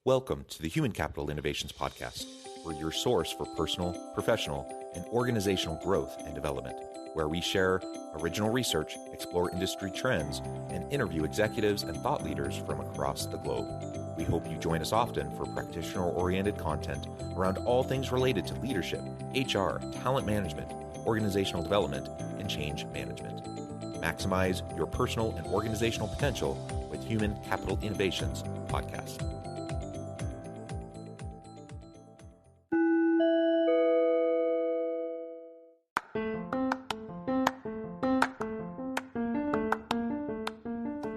Welcome to the Human Capital Innovations Podcast. We're your source for personal, professional, and organizational growth and development, where we share original research, explore industry trends, and interview executives and thought leaders from across the globe. We hope you join us often for practitioner-oriented content around all things related to leadership, HR, talent management, organizational development, and change management. Maximize your personal and organizational potential with Human Capital Innovations Podcast.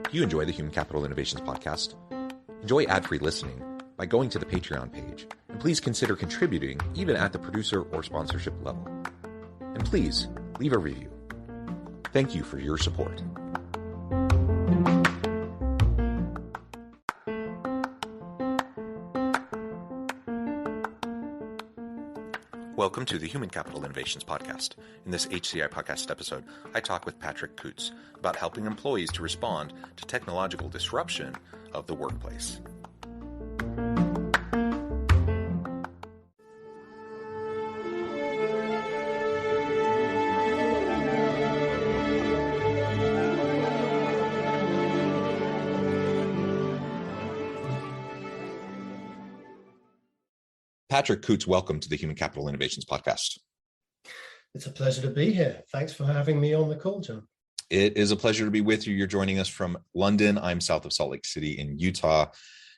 If you enjoy the Human Capital Innovations Podcast, enjoy ad-free listening by going to the Patreon page, and please consider contributing even at the producer or sponsorship level. And please leave a review. Thank you for your support. Welcome to the Human Capital Innovations Podcast. In this HCI Podcast episode, I talk with Patrick Coutts about helping employees to respond to technological disruption of the workplace. Patrick Coutts, welcome to the Human Capital Innovations Podcast. It's a pleasure to be here. Thanks for having me on the call, John. It is a pleasure to be with you. You're joining us from London. I'm south of Salt Lake City in Utah.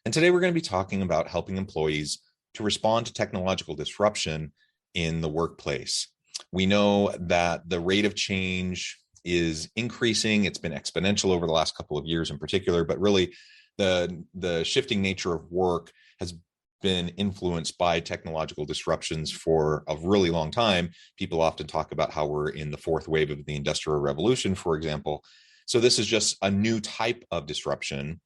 And today we're going to be talking about helping employees to respond to technological disruption in the workplace. We know that the rate of change is increasing. It's been exponential over the last couple of years in particular, but really the shifting nature of work has been influenced by technological disruptions for a really long time. People often talk about how we're in the fourth wave of the Industrial Revolution, for example. So this is just a new type of disruption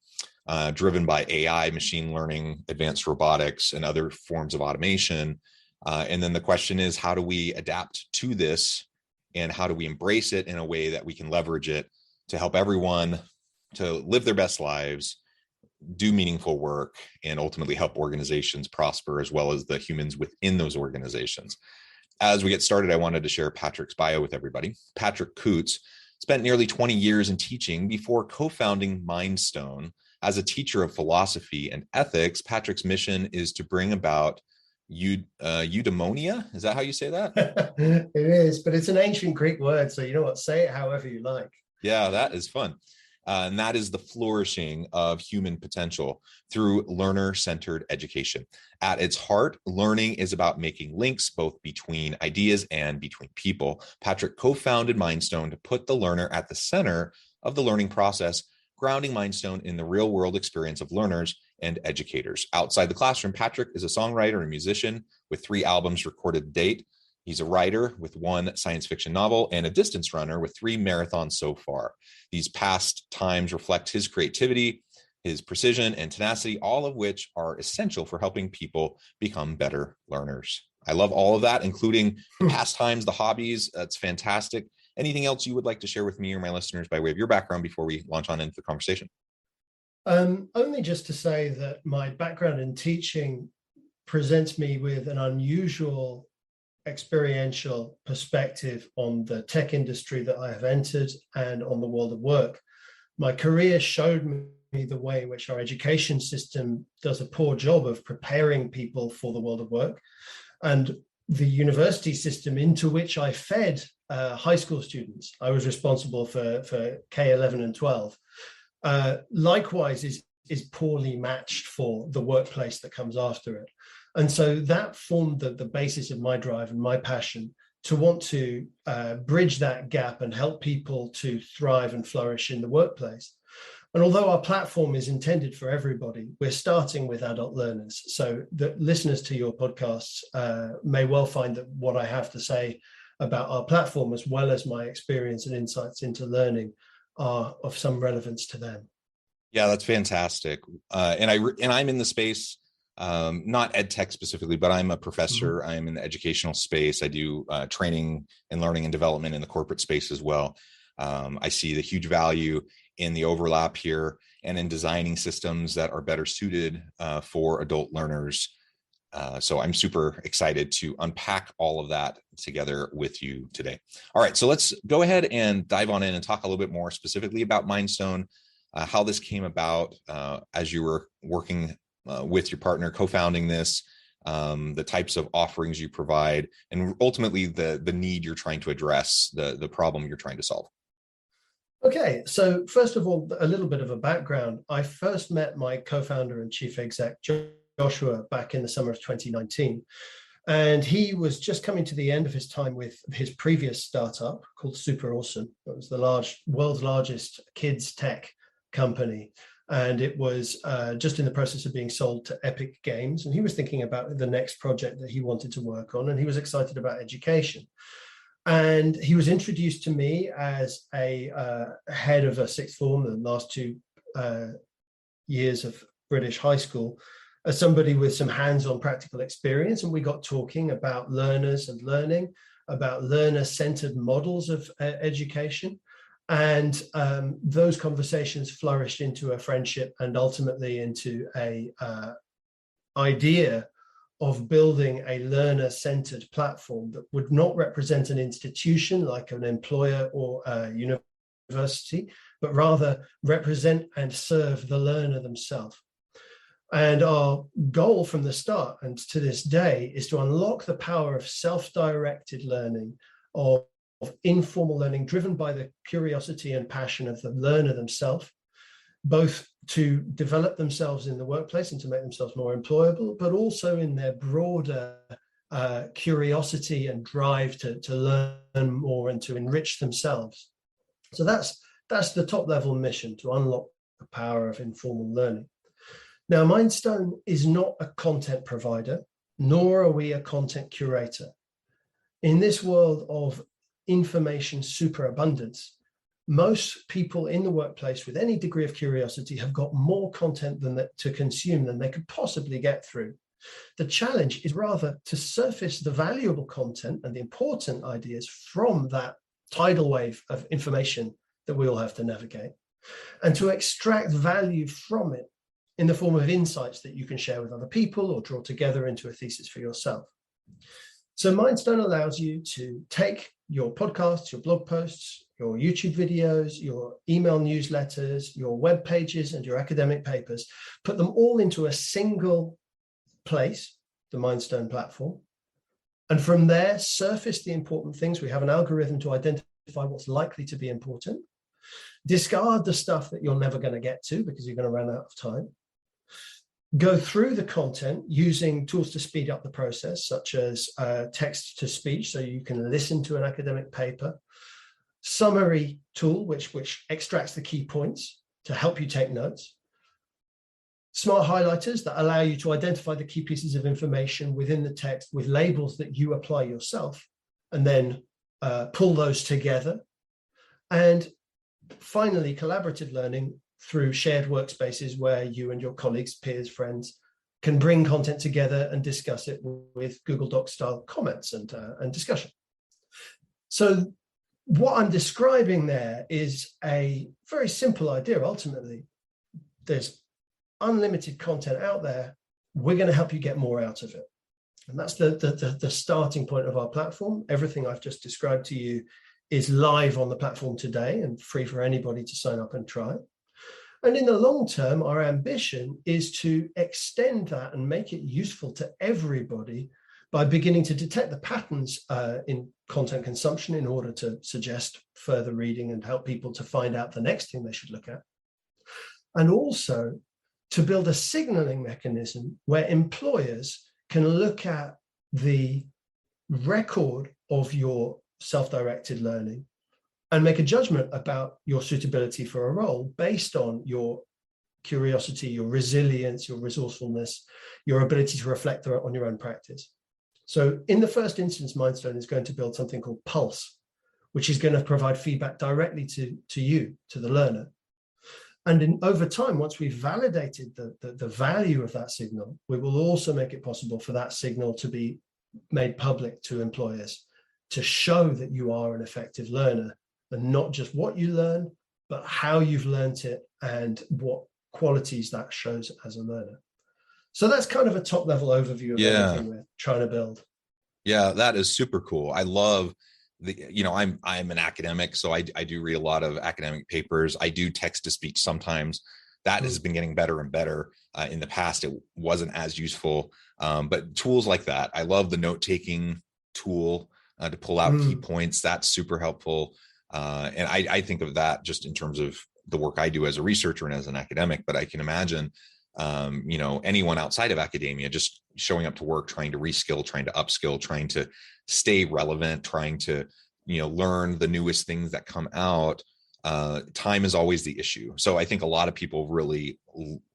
driven by AI, machine learning, advanced robotics, and other forms of automation. And then the question is, how do we adapt to this, and how do we embrace it in a way that we can leverage it to help everyone to live their best lives, do meaningful work, and ultimately help organizations prosper, as well as the humans within those organizations. As we get started, I wanted to share Patrick's bio with everybody. Patrick Coutts spent nearly 20 years in teaching before co-founding Mindstone. As a teacher of philosophy and ethics, Patrick's mission is to bring about eudaimonia. Is that how you say that? It is, but it's an ancient Greek word, so you know what, say it however you like. Yeah, that is fun. And that is the flourishing of human potential through learner-centered education. At its heart, learning is about making links both between ideas and between people. Patrick co-founded Mindstone to put the learner at the center of the learning process, grounding Mindstone in the real-world experience of learners and educators. Outside the classroom, Patrick is a songwriter and musician with 3 albums recorded to date. He's a writer with 1 science fiction novel and a distance runner with 3 marathons so far. These past times reflect his creativity, his precision, and tenacity, all of which are essential for helping people become better learners. I love all of that, including the pastimes, the hobbies. That's fantastic. Anything else you would like to share with me or my listeners by way of your background before we launch on into the conversation? Only just to say that my background in teaching presents me with an unusual experiential perspective on the tech industry that I have entered and on the world of work. My career showed me the way in which our education system does a poor job of preparing people for the world of work, and the university system into which I fed high school students. I was responsible for K11 and 12. Likewise is poorly matched for the workplace that comes after it. And so that formed the basis of my drive and my passion to want to bridge that gap and help people to thrive and flourish in the workplace. And although our platform is intended for everybody, we're starting with adult learners. So the listeners to your podcasts may well find that what I have to say about our platform, as well as my experience and insights into learning, are of some relevance to them. Yeah, that's fantastic. And I'm in the space, not ed tech specifically, but I'm a professor. I'm in the educational space. I do training and learning and development in the corporate space as well. I see the huge value in the overlap here and in designing systems that are better suited for adult learners. So I'm super excited to unpack all of that together with you today. All right, so let's go ahead and dive on in and talk a little bit more specifically about Mindstone, how this came about as you were working with your partner, co-founding this, the types of offerings you provide, and ultimately the need you're trying to address, the problem you're trying to solve. Okay, so first of all, a little bit of a background. I first met my co-founder and chief exec, Joshua, back in the summer of 2019. And he was just coming to the end of his time with his previous startup called Super Awesome. It was the world's largest kids tech company. And it was just in the process of being sold to Epic Games. And he was thinking about the next project that he wanted to work on. And he was excited about education. And he was introduced to me as a head of a sixth form, the last 2 years of British high school, as somebody with some hands-on practical experience. And we got talking about learners and learning, about learner-centered models of education. And those conversations flourished into a friendship and ultimately into a idea of building a learner-centered platform that would not represent an institution like an employer or a university, but rather represent and serve the learner themselves. And our goal from the start and to this day is to unlock the power of self-directed learning, of informal learning driven by the curiosity and passion of the learner themselves, both to develop themselves in the workplace and to make themselves more employable, but also in their broader curiosity and drive to learn more and to enrich themselves. So that's the top level mission, to unlock the power of informal learning. Now, Mindstone is not a content provider, nor are we a content curator. In this world of information superabundance, most people in the workplace with any degree of curiosity have got more content to consume than they could possibly get through. The challenge is rather to surface the valuable content and the important ideas from that tidal wave of information that we all have to navigate, and to extract value from it in the form of insights that you can share with other people or draw together into a thesis for yourself. So Mindstone allows you to take your podcasts, your blog posts, your YouTube videos, your email newsletters, your web pages, and your academic papers, put them all into a single place, the Mindstone platform. And from there, surface the important things. We have an algorithm to identify what's likely to be important. Discard the stuff that you're never going to get to because you're going to run out of time. Go through the content using tools to speed up the process, such as text to speech, so you can listen to an academic paper. Summary tool, which extracts the key points to help you take notes. Smart highlighters that allow you to identify the key pieces of information within the text with labels that you apply yourself, and then pull those together. And finally, collaborative learning through shared workspaces where you and your colleagues, peers, friends can bring content together and discuss it with Google Docs style comments and discussion. So what I'm describing there is a very simple idea. Ultimately, there's unlimited content out there. We're going to help you get more out of it. And that's the starting point of our platform. Everything I've just described to you is live on the platform today and free for anybody to sign up and try. And in the long term, our ambition is to extend that and make it useful to everybody by beginning to detect the patterns in content consumption in order to suggest further reading and help people to find out the next thing they should look at. And also to build a signaling mechanism where employers can look at the record of your self-directed learning and make a judgment about your suitability for a role based on your curiosity, your resilience, your resourcefulness, your ability to reflect on your own practice. So in the first instance, Mindstone is going to build something called Pulse, which is going to provide feedback directly to you, to the learner. And over time, once we've validated the value of that signal, we will also make it possible for that signal to be made public to employers to show that you are an effective learner and not just what you learn, but how you've learned it and what qualities that shows as a learner. So that's kind of a top level overview of everything we're trying to build. Yeah, that is super cool. I love I'm an academic, so I do read a lot of academic papers. I do text to speech sometimes. That has been getting better and better. In the past, it wasn't as useful, but tools like that. I love the note-taking tool to pull out key points. That's super helpful. And I think of that just in terms of the work I do as a researcher and as an academic, but I can imagine anyone outside of academia just showing up to work, trying to reskill, trying to upskill, trying to stay relevant, trying to, learn the newest things that come out. Time is always the issue. So I think a lot of people really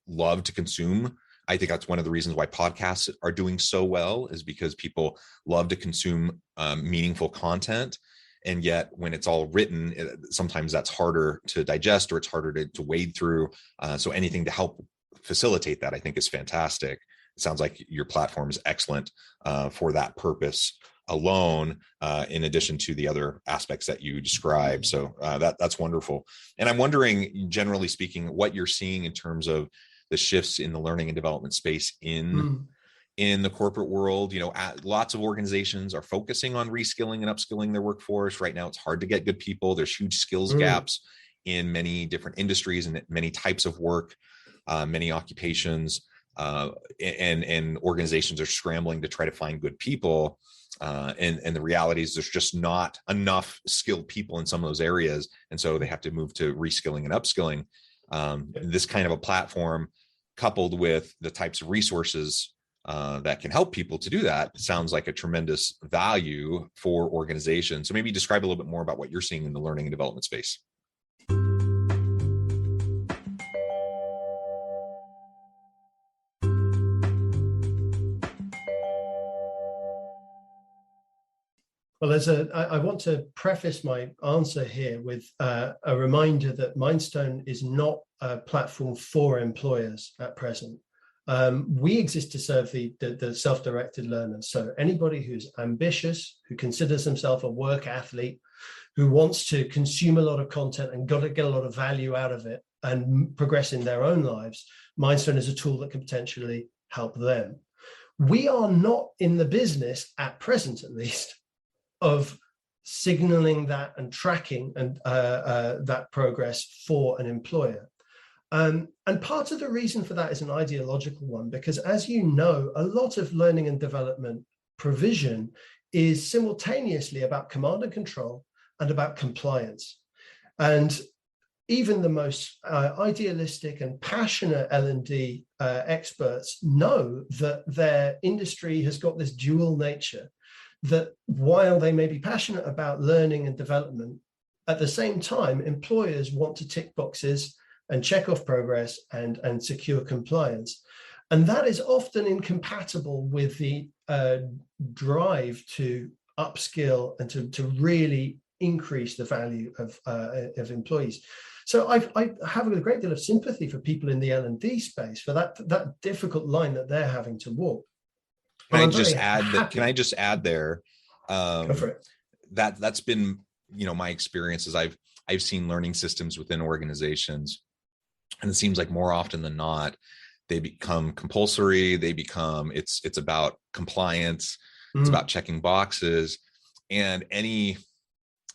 love to consume. I think that's one of the reasons why podcasts are doing so well, is because people love to consume meaningful content. And yet when it's all written, sometimes that's harder to digest, or it's harder to wade through. So anything to help facilitate that, I think, is fantastic. It sounds like your platform is excellent for that purpose alone, in addition to the other aspects that you described. So that's wonderful. And I'm wondering, generally speaking, what you're seeing in terms of the shifts in the learning and development space in the corporate world. Lots of organizations are focusing on reskilling and upskilling their workforce. Right now, it's hard to get good people. There's huge skills gaps in many different industries and many types of work, many occupations, and organizations are scrambling to try to find good people. And the reality is there's just not enough skilled people in some of those areas. And so they have to move to reskilling and upskilling. This kind of a platform, coupled with the types of resources that can help people to do that, sounds like a tremendous value for organizations. So maybe describe a little bit more about what you're seeing in the learning and development space. Well, I want to preface my answer here with a reminder that Mindstone is not a platform for employers at present. We exist to serve the self-directed learners. So anybody who's ambitious, who considers themselves a work athlete, who wants to consume a lot of content and got to get a lot of value out of it and progress in their own lives, Mindstone is a tool that can potentially help them. We are not in the business, at present at least, of signaling that and tracking and that progress for an employer. And part of the reason for that is an ideological one, because as you know, a lot of learning and development provision is simultaneously about command and control and about compliance. And even the most idealistic and passionate L&D experts know that their industry has got this dual nature, that while they may be passionate about learning and development, at the same time, employers want to tick boxes and check off progress and secure compliance. And that is often incompatible with the drive to upskill and to really increase the value of employees. So I have a great deal of sympathy for people in the L&D space for that difficult line that they're having to walk. Can I just add there? Go for it. That's been, my experience is I've seen learning systems within organizations, and it seems like more often than not, they become compulsory. It's about compliance. It's about checking boxes, and any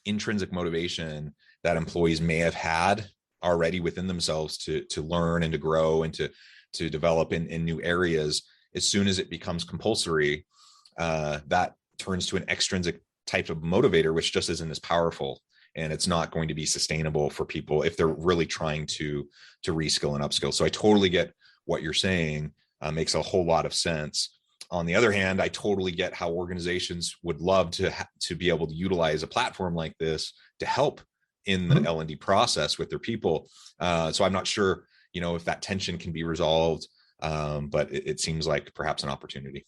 intrinsic motivation that employees may have had already within themselves to learn and to grow and to develop in new areas. As soon as it becomes compulsory, that turns to an extrinsic type of motivator, which just isn't as powerful, and it's not going to be sustainable for people if they're really trying to reskill and upskill. So I totally get what you're saying. Makes a whole lot of sense. On the other hand, I totally get how organizations would love to be able to utilize a platform like this to help in the L&D process with their people. So I'm not sure, if that tension can be resolved. But it seems like perhaps an opportunity.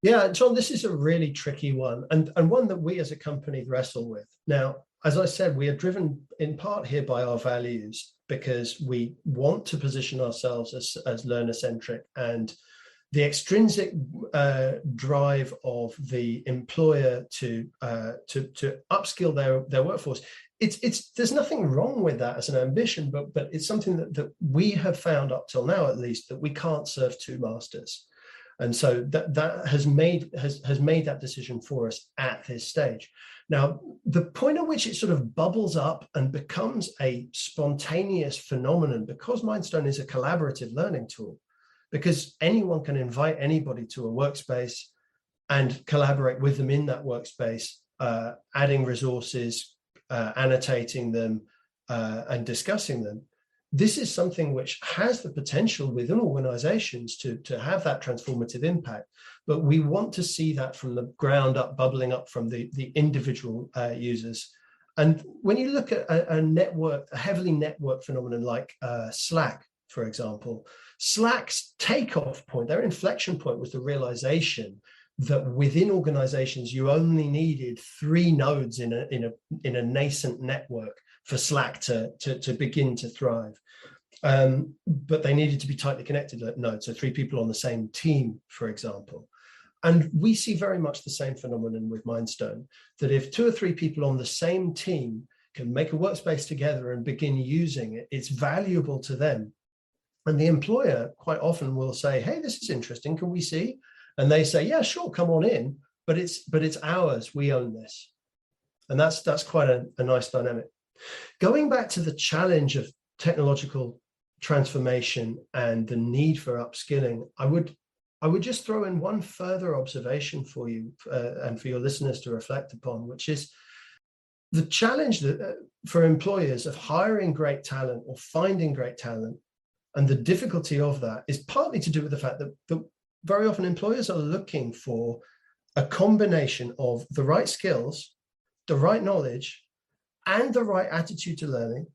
Yeah, John, this is a really tricky one, and one that we as a company wrestle with. Now, as I said, we are driven in part here by our values, because we want to position ourselves as learner-centric and the extrinsic drive of the employer to upskill their workforce. There's nothing wrong with that as an ambition, but it's something that we have found up till now, at least, that we can't serve two masters. And so that has made that decision for us at this stage. Now, the point at which it sort of bubbles up and becomes a spontaneous phenomenon, because Mindstone is a collaborative learning tool, because anyone can invite anybody to a workspace and collaborate with them in that workspace, adding resources, annotating them, and discussing them. This is something which has the potential within organizations to have that transformative impact, but we want to see that from the ground up, bubbling up from the individual users. And when you look at a heavily networked phenomenon like Slack, for example, Slack's takeoff point, their inflection point, was the realization that within organizations, you only needed 3 nodes in a nascent network for Slack to begin to thrive. But they needed to be tightly connected nodes, so 3 people on the same team, for example. And we see very much the same phenomenon with Mindstone, that if 2 or 3 people on the same team can make a workspace together and begin using it, it's valuable to them. And the employer quite often will say, hey, this is interesting, can we see? And they say, yeah, sure, come on in, but it's ours, we own this. And that's quite a nice dynamic. Going back to the challenge of technological transformation and the need for upskilling, I would just throw in one further observation for you and for your listeners to reflect upon, which is the challenge for employers of hiring great talent or finding great talent, and the difficulty of that is partly to do with the fact that very often employers are looking for a combination of the right skills, the right knowledge, and the right attitude to learning,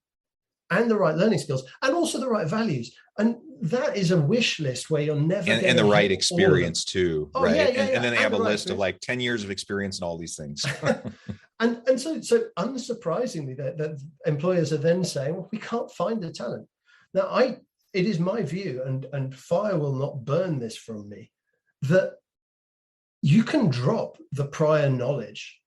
and the right learning skills, and also the right values. And that is a wish list where you're never going to and the right experience too, right? And then they have a list of like 10 years of experience and all these things. and so unsurprisingly, that employers are then saying, well, we can't find the talent. Now, it is my view, and fire will not burn this from me, that you can drop the prior knowledge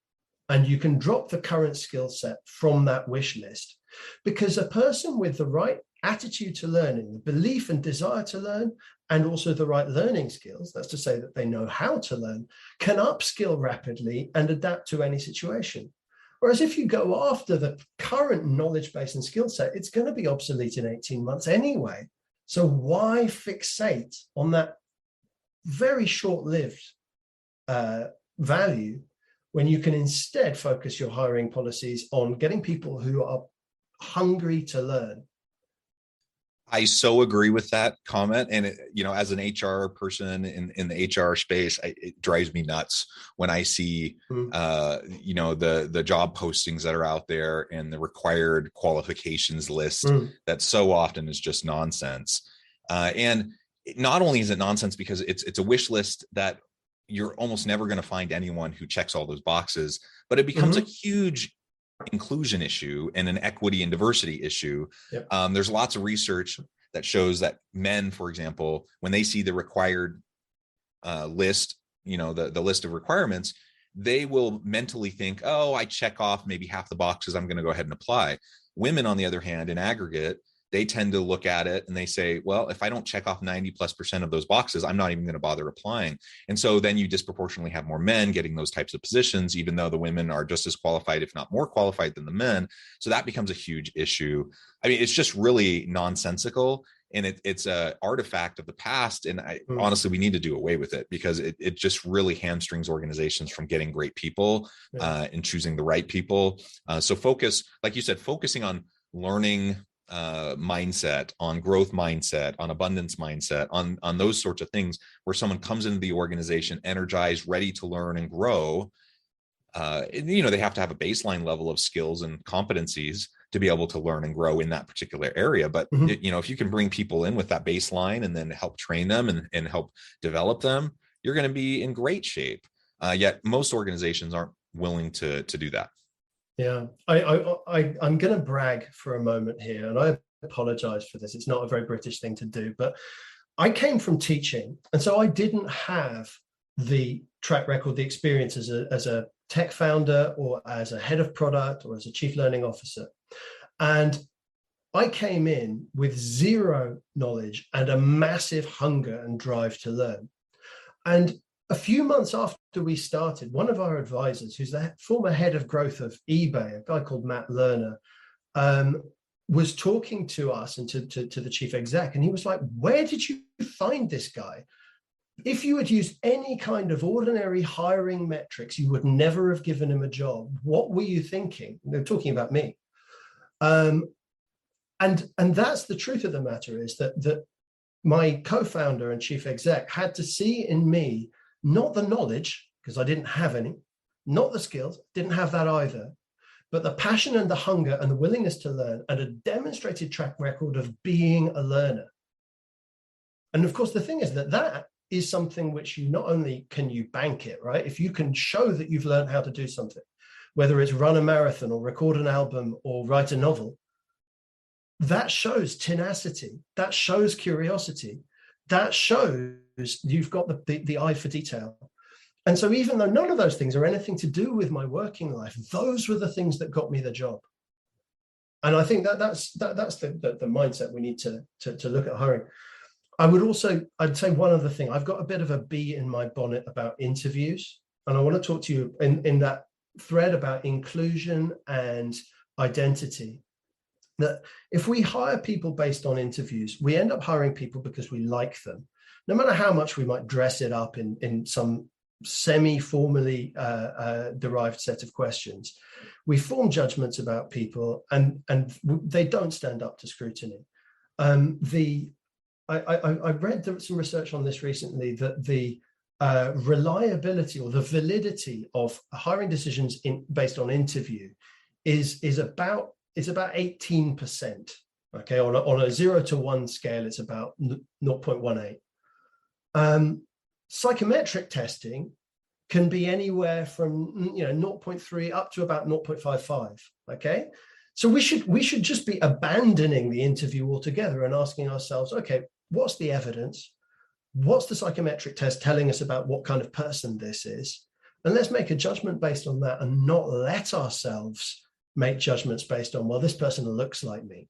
and you can drop the current skill set from that wish list, because a person with the right attitude to learning, the belief and desire to learn, and also the right learning skills, that's to say that they know how to learn, can upskill rapidly and adapt to any situation. Whereas if you go after the current knowledge base and skill set, it's going to be obsolete in 18 months anyway. So why fixate on that very short-lived value when you can instead focus your hiring policies on getting people who are hungry to learn? I so agree with that comment. And, as an HR person in the HR space, it drives me nuts when I see, the job postings that are out there and the required qualifications list that so often is just nonsense. And not only is it nonsense because it's a wish list that you're almost never going to find anyone who checks all those boxes, but it becomes a huge inclusion issue and an equity and diversity issue. Yep. There's lots of research that shows that men, for example, when they see the required list, the list of requirements, they will mentally think, oh, I check off maybe half the boxes, I'm going to go ahead and apply. Women, on the other hand, in aggregate, they tend to look at it and they say, well, if I don't check off 90+% of those boxes, I'm not even going to bother applying. And so then you disproportionately have more men getting those types of positions, even though the women are just as qualified, if not more qualified than the men. So that becomes a huge issue. I mean, it's just really nonsensical, and it's an artifact of the past. And honestly, we need to do away with it because it just really hamstrings organizations from getting great people and choosing the right people. So focus, like you said, focusing on learning mindset, on growth mindset, on abundance mindset, on those sorts of things where someone comes into the organization energized, ready to learn and grow. They have to have a baseline level of skills and competencies to be able to learn and grow in that particular area. But if you can bring people in with that baseline and then help train them and help develop them, you're going to be in great shape. Yet most organizations aren't willing to do that. Yeah, I'm going to brag for a moment here, and I apologize for this. It's not a very British thing to do, but I came from teaching, and so I didn't have the track record, the experience as a tech founder or as a head of product or as a chief learning officer. And I came in with zero knowledge and a massive hunger and drive to learn. And a few months after we started, one of our advisors, who's the former head of growth of eBay, a guy called Matt Lerner, was talking to us and to the chief exec. And he was like, where did you find this guy? If you had used any kind of ordinary hiring metrics, you would never have given him a job. What were you thinking? They're talking about me. And that's the truth of the matter, is that my co-founder and chief exec had to see in me not the knowledge, because I didn't have any, not the skills, didn't have that either, but the passion and the hunger and the willingness to learn and a demonstrated track record of being a learner. And of course, the thing is that is something which you not only can you bank it, right? If you can show that you've learned how to do something, whether it's run a marathon or record an album or write a novel, that shows tenacity, that shows curiosity, that shows you've got the eye for detail. And so even though none of those things are anything to do with my working life, those were the things that got me the job. And I think that's the mindset we need to look at hiring. I'd say one other thing. I've got a bit of a bee in my bonnet about interviews. And I want to talk to you in that thread about inclusion and identity. That if we hire people based on interviews, we end up hiring people because we like them, no matter how much we might dress it up in some semi-formally derived set of questions. We form judgments about people, and they don't stand up to scrutiny. I read some research on this recently, that the reliability or the validity of hiring decisions based on interview is about 18%. Okay, on a 0 to 1 scale, it's about 0.18. Psychometric testing can be anywhere from 0.3 up to about 0.55. Okay, so we should just be abandoning the interview altogether and asking ourselves, okay, what's the evidence? What's the psychometric test telling us about what kind of person this is? And let's make a judgment based on that, and not let ourselves make judgments based on, well, this person looks like me.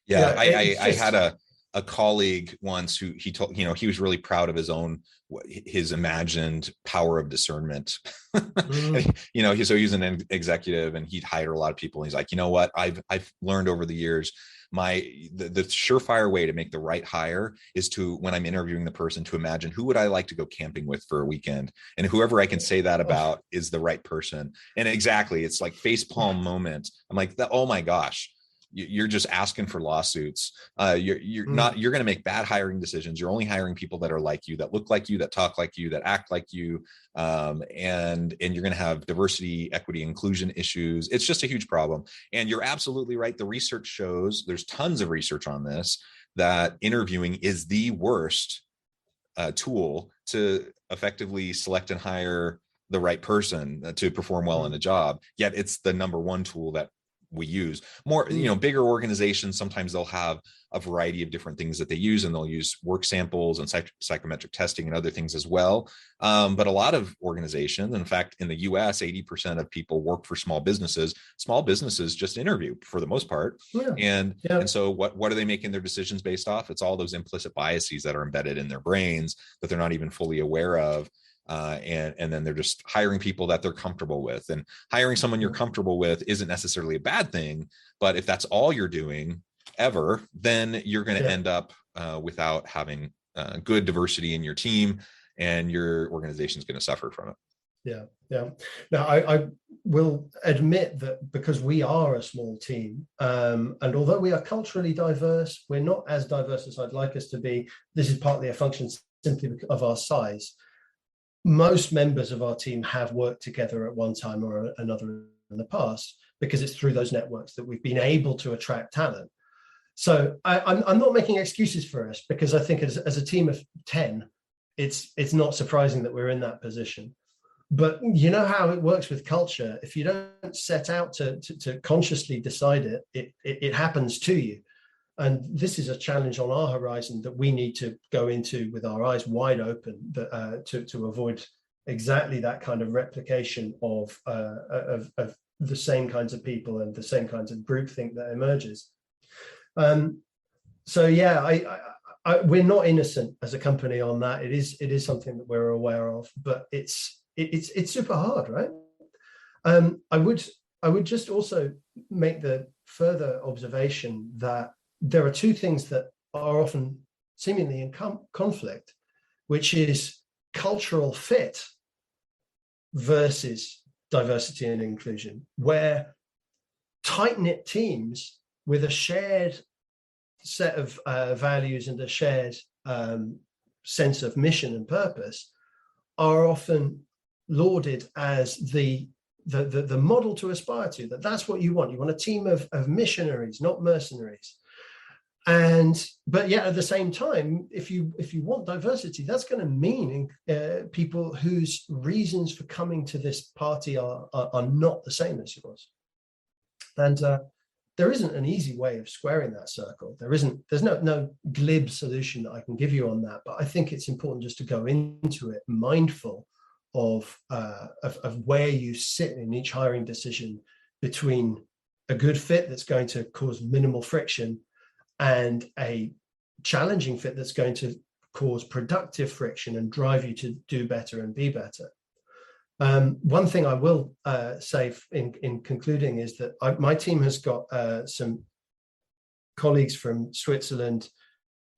Yeah, I had a colleague once who he told, he was really proud of his imagined power of discernment. So he's an executive, and he'd hire a lot of people. And he's like, you know what, I've learned over the years, the surefire way to make the right hire is to, when I'm interviewing the person, to imagine who would I like to go camping with for a weekend, and whoever I can say that about is the right person. And exactly, it's like facepalm moment. I'm like, oh my gosh, you're just asking for lawsuits. You're going to make bad hiring decisions. You're only hiring people that are like you, that look like you, that talk like you, that act like you. And you're going to have diversity, equity, inclusion issues. It's just a huge problem. And you're absolutely right. The research shows, there's tons of research on this, that interviewing is the worst tool to effectively select and hire the right person to perform well in a job. Yet it's the number one tool that we use. More, bigger organizations, sometimes they'll have a variety of different things that they use, and they'll use work samples and psychometric testing and other things as well. But a lot of organizations, in fact, in the US, 80% of people work for small businesses. Small businesses just interview for the most part. Yeah. And so what are they making their decisions based off? It's all those implicit biases that are embedded in their brains that they're not even fully aware of. And then they're just hiring people that they're comfortable with. And hiring someone you're comfortable with isn't necessarily a bad thing, but if that's all you're doing ever, then you're going to end up without having good diversity in your team, and your organization is going to suffer from it. Yeah. Now, I will admit that because we are a small team, and although we are culturally diverse, we're not as diverse as I'd like us to be. This is partly a function simply of our size. Most members of our team have worked together at one time or another in the past, because it's through those networks that we've been able to attract talent. So I'm not making excuses for us, because I think as a team of 10, it's not surprising that we're in that position. But you know how it works with culture. If you don't set out to consciously decide it happens to you. And this is a challenge on our horizon that we need to go into with our eyes wide open to avoid exactly that kind of replication of the same kinds of people and the same kinds of groupthink that emerges. So yeah, we're not innocent as a company on that. It is something that we're aware of, but it's super hard, right? I would just also make the further observation that there are two things that are often seemingly in conflict, which is cultural fit versus diversity and inclusion, where tight-knit teams with a shared set of values and a shared sense of mission and purpose are often lauded as the model to aspire to. That's what you want. You want a team of missionaries, not mercenaries. But yet at the same time, if you want diversity, that's going to mean people whose reasons for coming to this party are not the same as yours. And there isn't an easy way of squaring that circle. There's no glib solution that I can give you on that. But I think it's important just to go into it mindful of where you sit in each hiring decision between a good fit that's going to cause minimal friction and a challenging fit that's going to cause productive friction and drive you to do better and be better. One thing I will say in concluding is that my team has got some colleagues from Switzerland,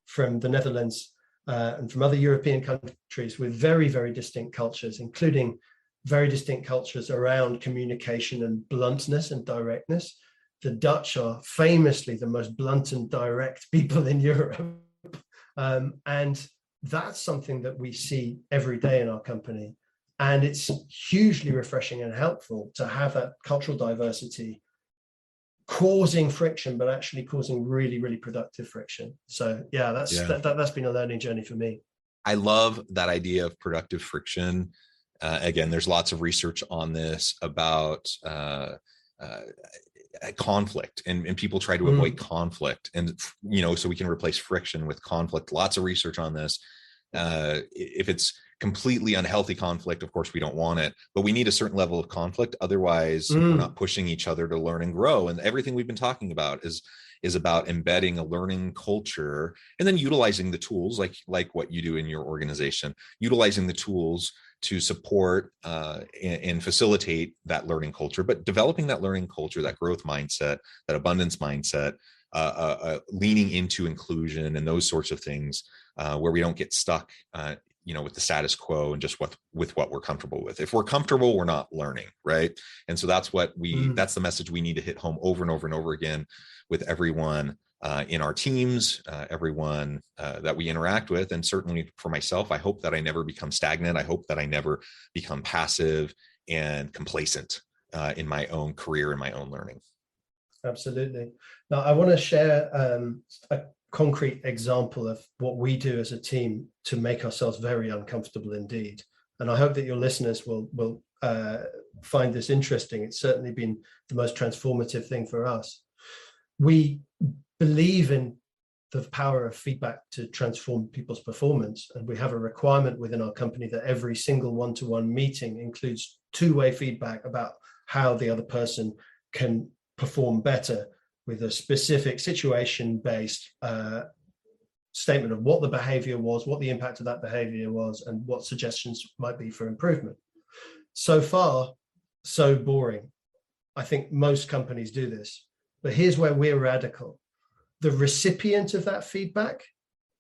from the Netherlands, and from other European countries with very, very distinct cultures, including very distinct cultures around communication and bluntness and directness. The Dutch are famously the most blunt and direct people in Europe. And that's something that we see every day in our company. And it's hugely refreshing and helpful to have that cultural diversity causing friction, but actually causing really, really productive friction. So yeah, that's been a learning journey for me. I love that idea of productive friction. Again, there's lots of research on this about conflict, and people try to avoid conflict, and so we can replace friction with conflict. Lots of research on this. If it's completely unhealthy conflict, of course we don't want it, but we need a certain level of conflict, otherwise we're not pushing each other to learn and grow. And everything we've been talking about is about embedding a learning culture, and then utilizing the tools like what you do in your organization, utilizing the tools to support and facilitate that learning culture, but developing that learning culture, that growth mindset, that abundance mindset, leaning into inclusion and those sorts of things, where we don't get stuck with the status quo and just with what we're comfortable with. If we're comfortable, we're not learning, right? And so that's what that's the message we need to hit home over and over and over again with everyone in our teams, everyone that we interact with. And certainly for myself, I hope that I never become stagnant. I hope that I never become passive and complacent in my own career and my own learning. Absolutely. Now, I want to share a concrete example of what we do as a team to make ourselves very uncomfortable indeed. And I hope that your listeners will find this interesting. It's certainly been the most transformative thing for us. We believe in the power of feedback to transform people's performance. And we have a requirement within our company that every single one-to-one meeting includes two-way feedback about how the other person can perform better, with a specific situation-based statement of what the behavior was, what the impact of that behavior was, and what suggestions might be for improvement. So far, so boring. I think most companies do this, but here's where we're radical. The recipient of that feedback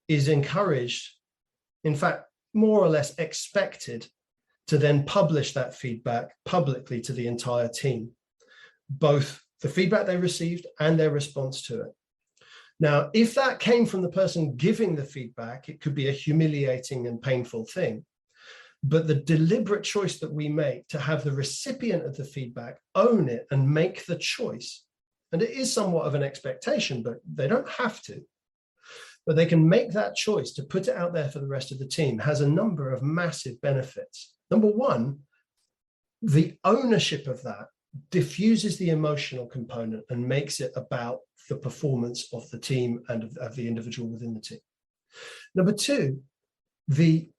is encouraged, in fact, more or less expected, to then publish that feedback publicly to the entire team, both the feedback they received and their response to it. Now, if that came from the person giving the feedback, it could be a humiliating and painful thing. But the deliberate choice that we make to have the recipient of the feedback own it and make the choice, and it is somewhat of an expectation, but they don't have to, but they can make that choice to put it out there for the rest of the team, has a number of massive benefits. Number one, the ownership of that diffuses the emotional component and makes it about the performance of the team and of the individual within the team. Number two, the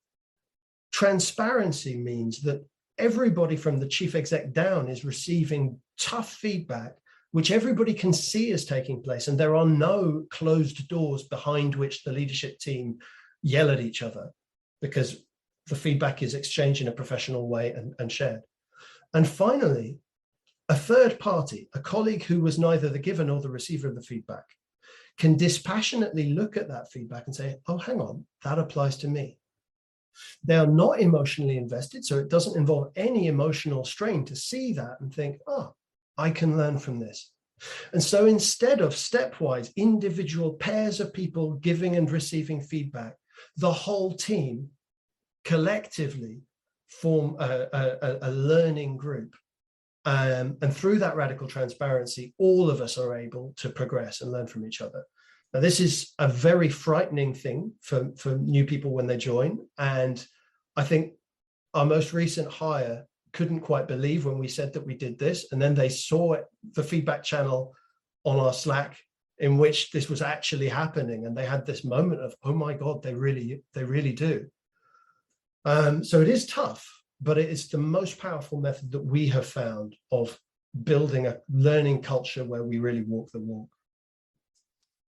transparency means that everybody from the chief exec down is receiving tough feedback, which everybody can see is taking place. And there are no closed doors behind which the leadership team yell at each other, because the feedback is exchanged in a professional way and shared. And finally, a third party, a colleague who was neither the giver nor the receiver of the feedback, can dispassionately look at that feedback and say, oh, hang on, that applies to me. They are not emotionally invested, so it doesn't involve any emotional strain to see that and think, oh, I can learn from this. And so instead of stepwise individual pairs of people giving and receiving feedback, the whole team collectively form a learning group. And through that radical transparency, all of us are able to progress and learn from each other. Now, this is a very frightening thing for new people when they join. And I think our most recent hire couldn't quite believe when we said that we did this. And then they saw the feedback channel on our Slack in which this was actually happening. And they had this moment of, oh my God, they really do. So it is tough, but it is the most powerful method that we have found of building a learning culture where we really walk the walk.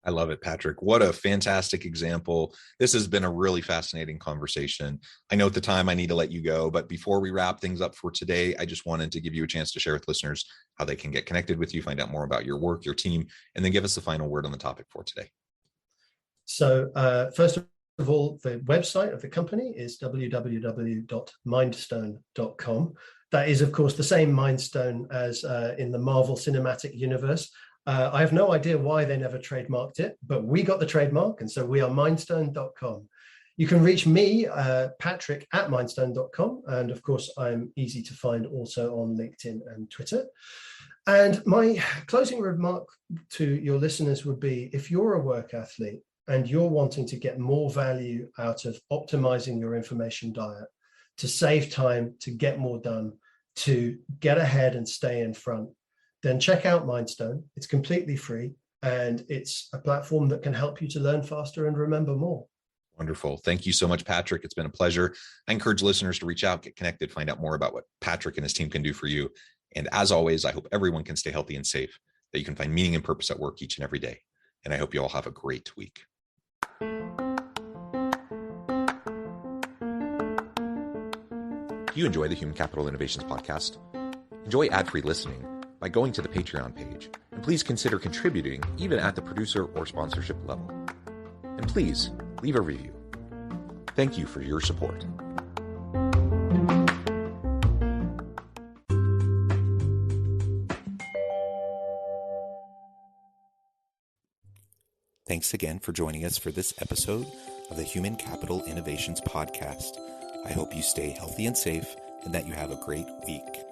I love it, Patrick. What a fantastic example. This has been a really fascinating conversation. I know at the time I need to let you go, but before we wrap things up for today, I just wanted to give you a chance to share with listeners how they can get connected with you, find out more about your work, your team, and then give us the final word on the topic for today. So first of all, the website of the company is www.mindstone.com. That is, of course, the same Mindstone as in the Marvel Cinematic Universe. I have no idea why they never trademarked it, but we got the trademark, and so we are mindstone.com. You can reach me, Patrick, at mindstone.com, and of course, I'm easy to find also on LinkedIn and Twitter. And my closing remark to your listeners would be, if you're a work athlete and you're wanting to get more value out of optimizing your information diet, to save time, to get more done, to get ahead and stay in front, then check out Mindstone. It's completely free, and it's a platform that can help you to learn faster and remember more. Wonderful. Thank you so much, Patrick. It's been a pleasure. I encourage listeners to reach out, get connected, find out more about what Patrick and his team can do for you. And as always, I hope everyone can stay healthy and safe, that you can find meaning and purpose at work each and every day. And I hope you all have a great week. Do you enjoy the Human Capital Innovations podcast? Enjoy ad-free listening by going to the Patreon page, and please consider contributing even at the producer or sponsorship level. And please leave a review. Thank you for your support. Thanks again for joining us for this episode of the Human Capital Innovations podcast. I hope you stay healthy and safe and that you have a great week.